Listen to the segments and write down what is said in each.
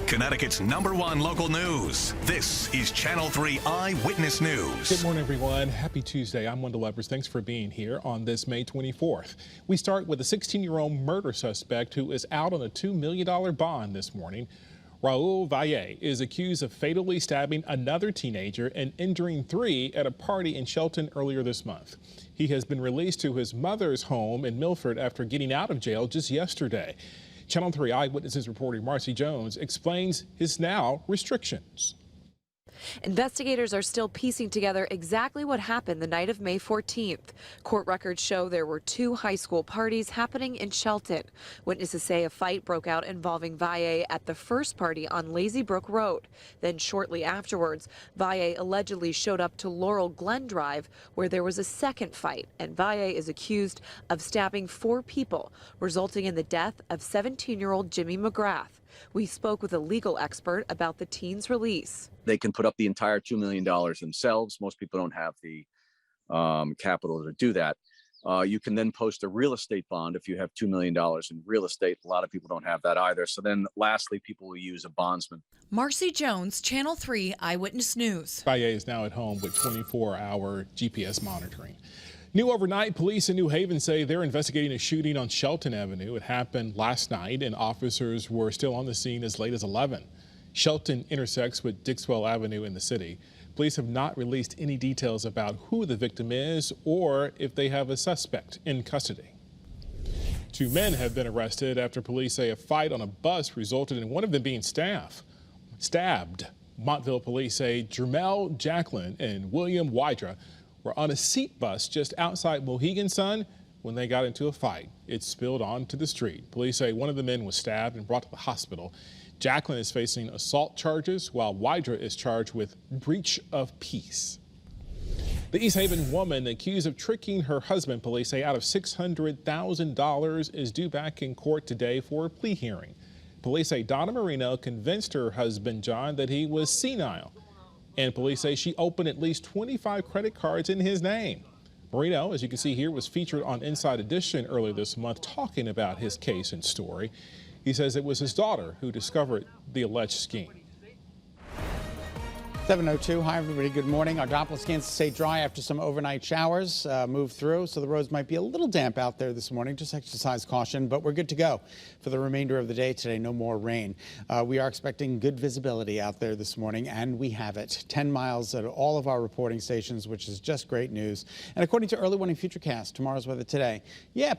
Connecticut's #1 local news. This is Channel 3 Eyewitness News. Good morning, everyone. Happy Tuesday. I'm Wendell Evers. Thanks for being here on this May 24th. We start with a 16-year-old murder suspect who is out on a $2 million bond this morning. Raul Valle is accused of fatally stabbing another teenager and injuring 3 at a party in Shelton earlier this month. He has been released to his mother's home in Milford after getting out of jail just yesterday. Channel 3 Eyewitnesses reporter Marcy Jones explains his now restrictions. Investigators are still piecing together exactly what happened the night of May 14th. Court records show there were 2 high school parties happening in Shelton. Witnesses say a fight broke out involving Valle at the first party on Lazy Brook Road. Then shortly afterwards, Valle allegedly showed up to Laurel Glen Drive, where there was a second fight, and Valle is accused of stabbing 4 people, resulting in the death of 17-year-old Jimmy McGrath. We spoke with a legal expert about the teen's release. They can put up the entire $2 million themselves. Most people don't have the capital to do that. You can then post a real estate bond if you have $2 million in real estate. A lot of people don't have that either. So then lastly, people will use a bondsman. Marcy Jones, Channel 3 Eyewitness News. Valle is now at home with 24-hour GPS monitoring. New overnight, police in New Haven say they're investigating a shooting on Shelton Avenue. It happened last night, and officers were still on the scene as late as 11. Shelton intersects with Dixwell Avenue in the city. Police have not released any details about who the victim is or if they have a suspect in custody. 2 men have been arrested after police say a fight on a bus resulted in one of them being stabbed. Montville police say Jermel Jacqueline and William Wydra were on a seat bus just outside Mohegan Sun when they got into a fight. It spilled onto the street. Police say one of the men was stabbed and brought to the hospital. Jacqueline is facing assault charges, while Wydra is charged with breach of peace. The East Haven woman accused of tricking her husband, police say, out of $600,000 is due back in court today for a plea hearing. Police say Donna Marino convinced her husband, John, that he was senile. And police say she opened at least 25 credit cards in his name. Marino, as you can see here, was featured on Inside Edition earlier this month talking about his case and story. He says it was his daughter who discovered the alleged scheme. 7:02. Hi, everybody. Good morning. Our Doppler scans stay dry after some overnight showers move through, so the roads might be a little damp out there this morning. Just exercise caution, but we're good to go for the remainder of the day today. No more rain. We are expecting good visibility out there this morning, and we have it. 10 miles at all of our reporting stations, which is just great news. And according to Early Warning Futurecast, tomorrow's weather today,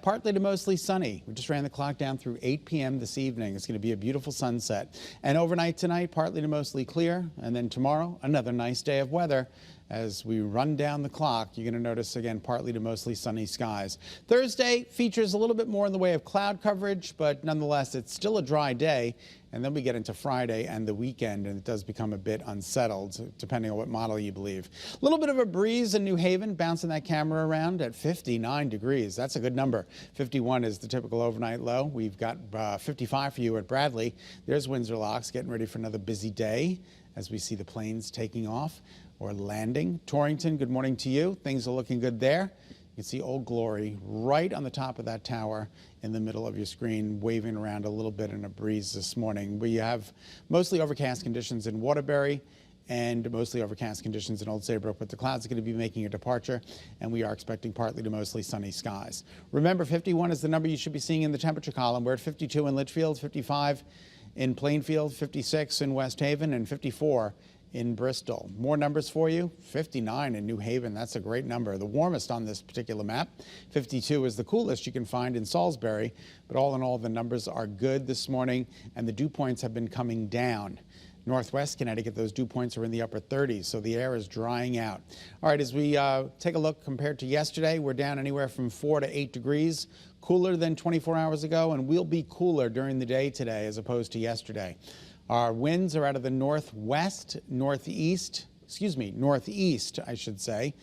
partly to mostly sunny. We just ran the clock down through 8 p.m. this evening. It's going to be a beautiful sunset. And overnight tonight, partly to mostly clear, and then tomorrow, another nice day of weather. As we run down the clock, you're going to notice again partly to mostly sunny skies. Thursday features a little bit more in the way of cloud coverage, but nonetheless it's still a dry day. And then we get into Friday and the weekend, and it does become a bit unsettled depending on what model you believe. A little bit of a breeze in New Haven, bouncing that camera around at 59 degrees. That's a good number. 51 is the typical overnight low. We've got 55 for you at Bradley. There's Windsor Locks getting ready for another busy day as we see the planes taking off or landing. Torrington, good morning to you. Things are looking good there. You can see Old Glory right on the top of that tower in the middle of your screen, waving around a little bit in a breeze this morning. We have mostly overcast conditions in Waterbury and mostly overcast conditions in Old Saybrook, but the clouds are going to be making a departure, and we are expecting partly to mostly sunny skies. Remember, 51 is the number you should be seeing in the temperature column. We're at 52 in Litchfield, 55 in Plainfield, 56 in West Haven, and 54 in Bristol. More numbers for you. 59 in New Haven. That's a great number. The warmest on this particular map. 52 is the coolest you can find in Salisbury. But all in all, the numbers are good this morning, and the dew points have been coming down. Northwest Connecticut, those dew points are in the upper 30s, so the air is drying out. All right, as we take a look compared to yesterday, we're down anywhere from 4 to 8 degrees. Cooler than 24 hours ago, and we'll be cooler during the day today as opposed to yesterday. Our winds are out of the northeast, I should say,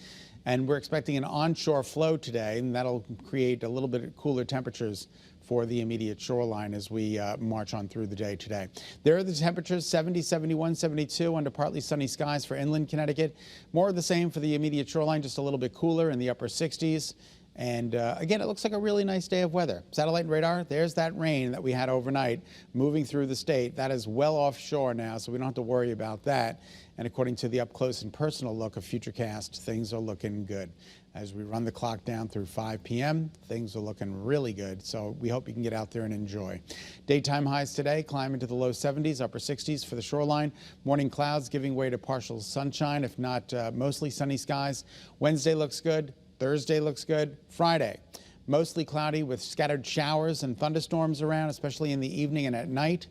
and we're expecting an onshore flow today, and that'll create a little bit cooler temperatures for the immediate shoreline as we march on through the day today. There are the temperatures, 70, 71, 72 under partly sunny skies for inland Connecticut. More of the same for the immediate shoreline, just a little bit cooler in the upper 60s. And again, it looks like a really nice day of weather. Satellite and radar, there's that rain that we had overnight moving through the state. That is well offshore now, so we don't have to worry about that. And according to the up close and personal look of Futurecast, things are looking good. As we run the clock down through 5 p.m., things are looking really good. So we hope you can get out there and enjoy. Daytime highs today climb into the low 70s, upper 60s for the shoreline. Morning clouds giving way to partial sunshine, if not mostly sunny skies. Wednesday looks good. Thursday looks good. Friday, mostly cloudy with scattered showers and thunderstorms around, especially in the evening and at night.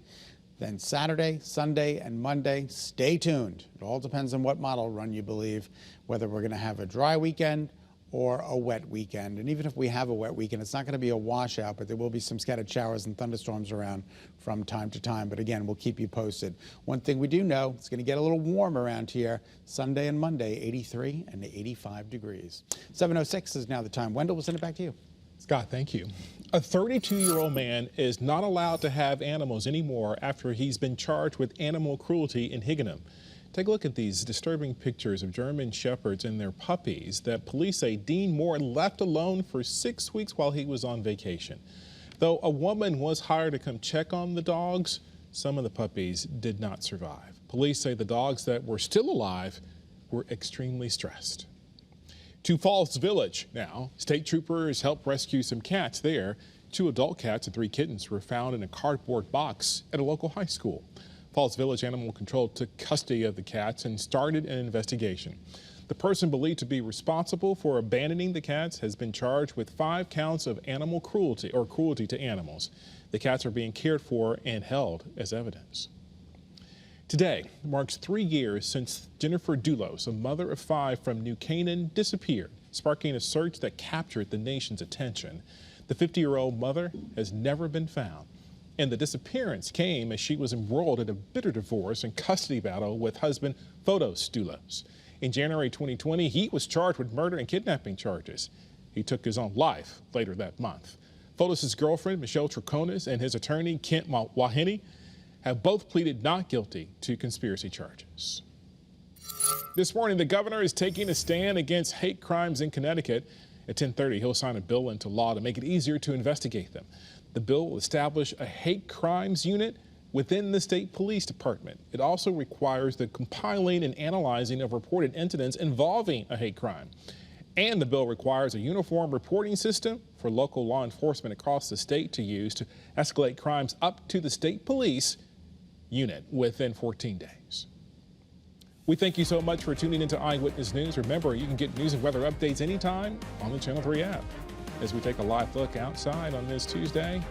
Then Saturday, Sunday, and Monday, stay tuned. It all depends on what model run you believe, whether we're going to have a dry weekend or a wet weekend. And even if we have a wet weekend, it's not going to be a washout, but there will be some scattered showers and thunderstorms around from time to time. But again, we'll keep you posted. One thing we do know, it's going to get a little warm around here. Sunday and Monday, 83 and 85 degrees. 7:06 is now the time. Wendell, we'll send it back to you. Scott, thank you. A 32-year-old man is not allowed to have animals anymore after he's been charged with animal cruelty in Higganum. Take a look at these disturbing pictures of German Shepherds and their puppies that police say Dean Moore left alone for 6 weeks while he was on vacation. Though a woman was hired to come check on the dogs, some of the puppies did not survive. Police say the dogs that were still alive were extremely stressed. To Falls Village now, state troopers helped rescue some cats there. 2 adult cats and 3 kittens were found in a cardboard box at a local high school. Falls Village Animal Control took custody of the cats and started an investigation. The person believed to be responsible for abandoning the cats has been charged with 5 counts of animal cruelty or cruelty to animals. The cats are being cared for and held as evidence. Today marks 3 years since Jennifer Dulos, a mother of 5 from New Canaan, disappeared, sparking a search that captured the nation's attention. The 50-year-old mother has never been found. And the disappearance came as she was embroiled in a bitter divorce and custody battle with husband Photos Dulos. In January 2020, he was charged with murder and kidnapping charges. He took his own life later that month. Photos' girlfriend, Michelle Troconis, and his attorney, Kent Wahine, have both pleaded not guilty to conspiracy charges. This morning, the governor is taking a stand against hate crimes in Connecticut. At 10:30, he'll sign a bill into law to make it easier to investigate them. The bill will establish a hate crimes unit within the state police department. It also requires the compiling and analyzing of reported incidents involving a hate crime. And the bill requires a uniform reporting system for local law enforcement across the state to use to escalate crimes up to the state police unit within 14 days. We thank you so much for tuning into Eyewitness News. Remember, you can get news and weather updates anytime on the Channel 3 app. As we take a live look outside on this Tuesday,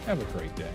have a great day.